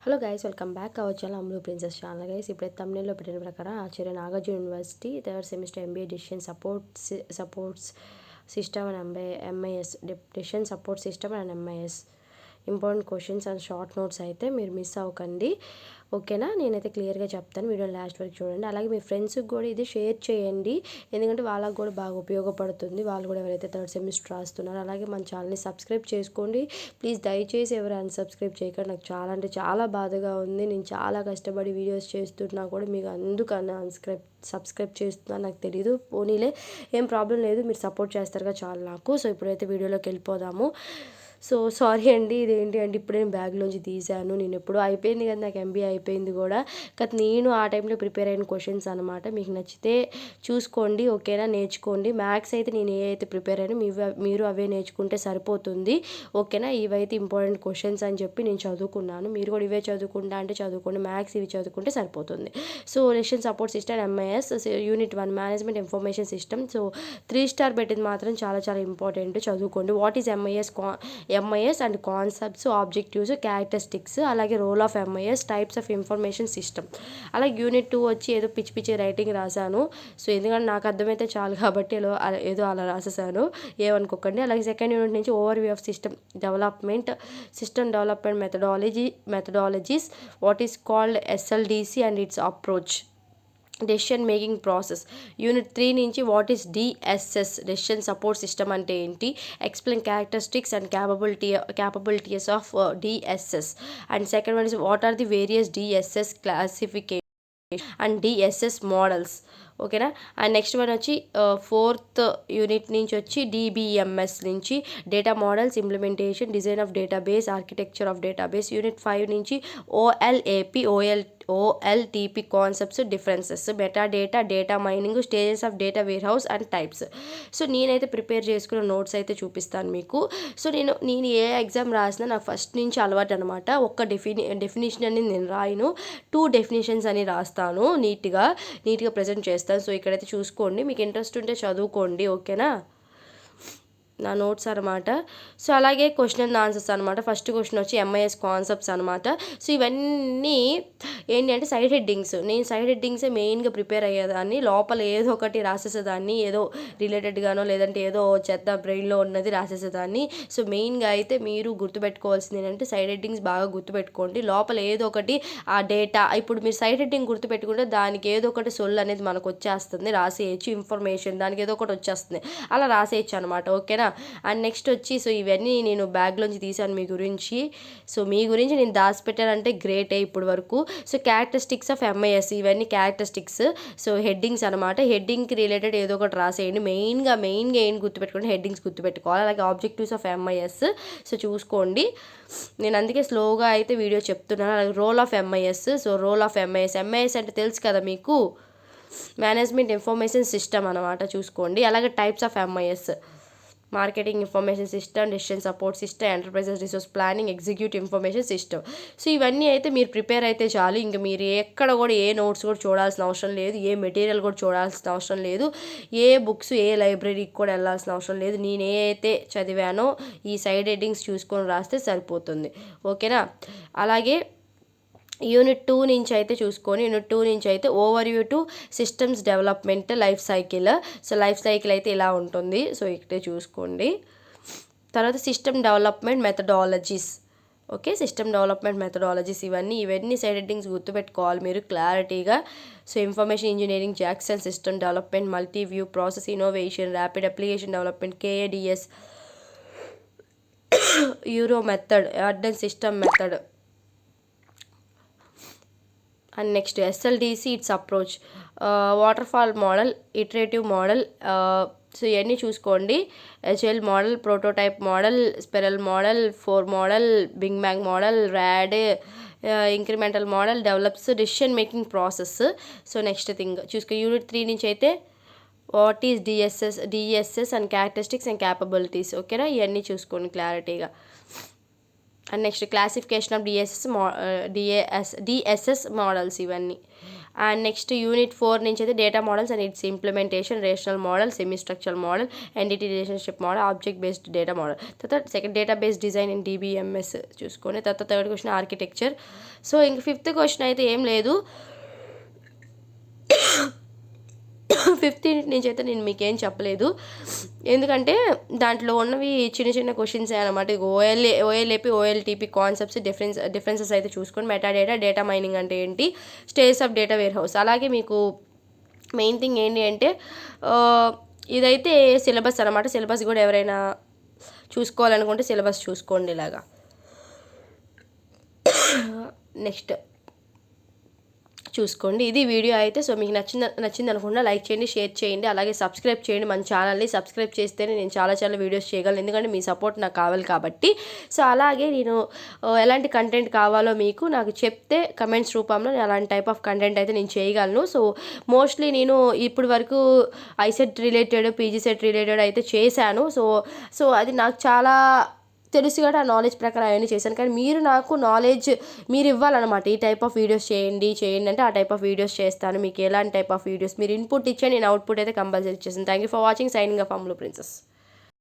Hello guys, welcome back our channel Amlu princess channel. Guys ఇప్పుడైతే తమిళలో పెట్టిన ప్రకారం Acharya Nagarjuna university third semester MBA decision supports system and MIS decision support system and MIS important questions and short notes అయితే మీరు miss అవ్వకండి, ఓకేనా. నేనైతే క్లియర్గా చెప్తాను, వీడియో లాస్ట్ వరకు చూడండి. అలాగే మీ ఫ్రెండ్స్కి కూడా ఇది షేర్ చేయండి, ఎందుకంటే వాళ్ళకు కూడా బాగా ఉపయోగపడుతుంది. వాళ్ళు కూడా ఎవరైతే థర్డ్ సెమిస్టర్ రాస్తున్నారో. అలాగే మన ఛానల్ని సబ్స్క్రైబ్ చేసుకోండి ప్లీజ్. దయచేసి ఎవరు అన్సబ్స్క్రైబ్ చేయకండి, నాకు చాలా అంటే చాలా బాధగా ఉంది. నేను చాలా కష్టపడి వీడియోస్ చేస్తున్నా కూడా మీకు అందుకన్నా సబ్స్క్రైబ్ చేస్తున్నా నాకు తెలీదు. పోనీలే, ఏం ప్రాబ్లం లేదు, మీరు సపోర్ట్ చేస్తారుగా చాలు నాకు. సో ఇప్పుడైతే వీడియోలోకి వెళ్ళిపోదాము. సో సారీ అండి, ఇదేంటి అంటే ఇప్పుడే నేను బ్యాగ్లోంచి తీసాను. నేను ఎప్పుడూ అయిపోయింది కదా, నాకు ఎంబీఏ అయిపోయింది కూడా. కానీ నేను ఆ టైంలో ప్రిపేర్ అయిన క్వశ్చన్స్ అనమాట. మీకు నచ్చితే చూసుకోండి, ఓకేనా, నేర్చుకోండి. మ్యాథ్స్ అయితే నేను ఏ అయితే ప్రిపేర్ అయినా మీరు అవే నేర్చుకుంటే సరిపోతుంది, ఓకేనా. ఇవైతే ఇంపార్టెంట్ క్వశ్చన్స్ అని చెప్పి నేను చదువుకున్నాను. మీరు కూడా ఇవే చదువుకుంటా అంటే చదువుకోండి, మ్యాథ్స్ ఇవి చదువుకుంటే సరిపోతుంది. So lesson support system MIS unit 1 management information system. So 3 star పెట్టింది మాత్రం చాలా చాలా ఇంపార్టెంట్, చదువుకోండి. What is MIS and concepts, objectives, characteristics, అలాగే role of MIS, types of information system. అలాగే యూనిట్ 2 వచ్చి ఏదో పిచ్చి పిచ్చి రైటింగ్ రాశాను. సో ఎందుకంటే నాకు అర్థమైతే చాలు కాబట్టి ఏదో అలా రాసేసాను, ఏమనుకోకండి. అలాగే సెకండ్ యూనిట్ నుంచి overview of system development methodologies, what is called SDLC and its approach, decision making process. Unit 3 నుంచి what is DSS, decision support system అంటే ఏంటి, explain characteristics and capabilities of DSS. And second one is what are the various DSS classification and DSS models, ఓకేనా. And next one వచ్చి fourth unit నుంచి వచ్చి DBMS నుంచి data models, implementation, design of database, architecture of database. Unit 5 నుంచి OLTP concepts, differences, metadata mining, stages of data warehouse and types. So నేనైతే prepare చేసుకున్న notes అయితే చూపిస్తాను మీకు. సో నేను ఏ ఎగ్జామ్ రాసినా నాకు ఫస్ట్ నుంచి అలవాటు అనమాట. ఒక్క డెఫినేషన్ అని నేను రాయను, 2 డెఫినేషన్స్ అని రాస్తాను, నీట్గా ప్రజెంట్ చేస్తాను. సో ఇక్కడైతే చూసుకోండి, మీకు ఇంట్రెస్ట్ ఉంటే చదువుకోండి, ఓకేనా. నా నోట్స్ అనమాట. సో అలాగే క్వశ్చన్ అండ్ ఆన్సర్స్ అనమాట. ఫస్ట్ క్వశ్చన్ వచ్చి ఎంఐఎస్ కాన్సెప్ట్స్ అనమాట. సో ఇవన్నీ ఏంటి అంటే సైడ్ హెడ్డింగ్స్. నేను సైడ్ హెడ్డింగ్సే మెయిన్గా ప్రిపేర్ అయ్యేదాన్ని, లోపల ఏదో ఒకటి రాసేసేదాన్ని, ఏదో రిలేటెడ్గానో లేదంటే ఏదో చెత్త బ్రెయిన్లో ఉన్నది రాసేసేదాన్ని. సో మెయిన్గా అయితే మీరు గుర్తుపెట్టుకోవాల్సింది ఏంటంటే సైడ్ హెడ్డింగ్స్ బాగా గుర్తుపెట్టుకోండి. లోపల ఏదో ఒకటి ఆ డేటా, ఇప్పుడు మీరు సైడ్ హెడ్డింగ్ గుర్తుపెట్టుకుంటే దానికి ఏదో ఒకటి సొల్లు అనేది మనకు వచ్చేస్తుంది, రాసేయచ్చు. ఇన్ఫర్మేషన్ దానికి ఏదో ఒకటి వచ్చేస్తుంది, అలా రాసేయచ్చు అనమాట, ఓకేనా. అండ్ నెక్స్ట్ వచ్చి సో ఇవన్నీ నేను బ్యాగ్లోంచి తీసాను మీ గురించి. సో మీ గురించి నేను దాచిపెట్టానంటే గ్రేటే ఇప్పటి వరకు. సో క్యారెక్టరిస్టిక్స్ ఆఫ్ ఎంఐఎస్, ఇవన్నీ క్యారెక్టరిస్టిక్స్. సో హెడ్డింగ్స్ అనమాట, హెడ్డింగ్కి రిలేటెడ్ ఏదో ఒకటి రాసేయండి. మెయిన్గా ఏం గుర్తుపెట్టుకోండి, హెడ్డింగ్స్ గుర్తుపెట్టుకోవాలి. అలాగే ఆబ్జెక్టివ్స్ ఆఫ్ ఎంఐఎస్, సో చూసుకోండి. నేను అందుకే స్లోగా అయితే వీడియో చెప్తున్నాను. అలాగే role of MIS. So role of MIS అంటే తెలుసు కదా మీకు, మేనేజ్మెంట్ ఇన్ఫర్మేషన్ సిస్టమ్ అనమాట, చూసుకోండి. అలాగే types of MIS, marketing information system, decision support system, enterprises resource planning, executive information system. So ఇవన్నీ అయితే మీరు ప్రిపేర్ అయితే చాలు, ఇంకా మీరు ఎక్కడ కూడా ఏ నోట్స్ కూడా చూడాల్సిన అవసరం లేదు, ఏ మెటీరియల్ కూడా చూడాల్సిన అవసరం లేదు, ఏ బుక్స్ ఏ లైబ్రరీకి కూడా వెళ్ళాల్సిన అవసరం లేదు. నేను ఏ అయితే చదివానో ఈ సైడ్ హెడ్డింగ్స్ చూసుకొని రాస్తే సరిపోతుంది, ఓకేనా. అలాగే యూనిట్ 2 నుంచి అయితే చూసుకొని, యూనిట్ 2 నుంచి అయితే overview to systems development life cycle. So life cycle అయితే ఇలా ఉంటుంది, సో ఇక్కడే చూసుకోండి. తర్వాత system development methodologies, okay, system development methodologies, ఇవన్నీ సైడ్ హెడ్డింగ్స్ గుర్తుపెట్టుకోవాలి మీరు క్లారిటీగా. So information engineering, Jackson system development, multi view process innovation, rapid application development, KADS, euro method, advance system method. And next SDLC its approach, waterfall model, iterative model. So ఇవన్నీ చూసుకోండి. HL model, prototype model, స్పెరల్ model, 4 model, big bang model, RAD, incremental model, develops decision making process. So next thing చూసుకో, unit 3 నుంచి అయితే what is DSS and characteristics and capabilities, ఓకేనా. ఇవన్నీ చూసుకోండి క్లారిటీగా. And next classification of DSS models ఇవన్నీ. And next unit 4 నుంచి అయితే data models and its implementation, rational model, semi structural model, entity relationship model, object based data model. తర్వాత second data based design in DBMS చూసుకోండి. తర్వాత third question architecture. So ఇంక fifth question అయితే ఏం లేదు. Fifth unit నుంచి అయితే నేను మీకేం చెప్పలేదు, ఎందుకంటే దాంట్లో ఉన్నవి చిన్న చిన్న క్వశ్చన్స్ అనమాట. ఓఎల్ఏపి ఓఎల్టీపీ కాన్సెప్ట్స్ డిఫరెన్సెస్ అయితే చూసుకోండి. మెటాడేటా, డేటా మైనింగ్ అంటే ఏంటి, stages of data warehouse. అలాగే మీకు మెయిన్ థింగ్ ఏంటి అంటే ఇదైతే సిలబస్ అనమాట. సిలబస్ కూడా ఎవరైనా చూసుకోవాలనుకుంటే సిలబస్ చూసుకోండి ఇలాగా. నెక్స్ట్ చూసుకోండి. ఇది వీడియో అయితే. సో మీకు నచ్చింది అనుకుంటే లైక్ చేయండి, షేర్ చేయండి, అలాగే సబ్స్క్రైబ్ చేయండి మన ఛానల్ని. సబ్స్క్రైబ్ చేస్తేనే నేను చాలా వీడియోస్ చేయగలను, ఎందుకంటే మీ సపోర్ట్ నాకు కావాలి కాబట్టి. సో అలాగే నేను ఎలాంటి కంటెంట్ కావాలో మీకు నాకు చెప్తే కమెంట్స్ రూపంలో నేను అలాంటి టైప్ ఆఫ్ కంటెంట్ అయితే నేను చేయగలను. సో మోస్ట్లీ నేను ఇప్పుడు వరకు ICET related, PG set related అయితే చేశాను. సో అది నాకు చాలా తెలుసు కూడా, ఆ నాలెడ్జ్ ప్రకారం అవన్నీ చేశాను. కానీ మీరు నాకు నాలెడ్జ్ మీరు ఇవ్వాలన్నమాట. ఈ టైప్ ఆఫ్ వీడియోస్ చేయండి అంటే ఆ టైప్ ఆఫ్ వీడియోస్ చేస్తాను. మీకు ఎలాంటి టైప్ ఆఫ్ వీడియోస్ మీరు ఇన్పుట్ ఇచ్చే నేను అవుట్పుట్ అయితే కంపల్సరీ ఇచ్చేస్తాను. Thank you for watching. Signing off Ammulu princess.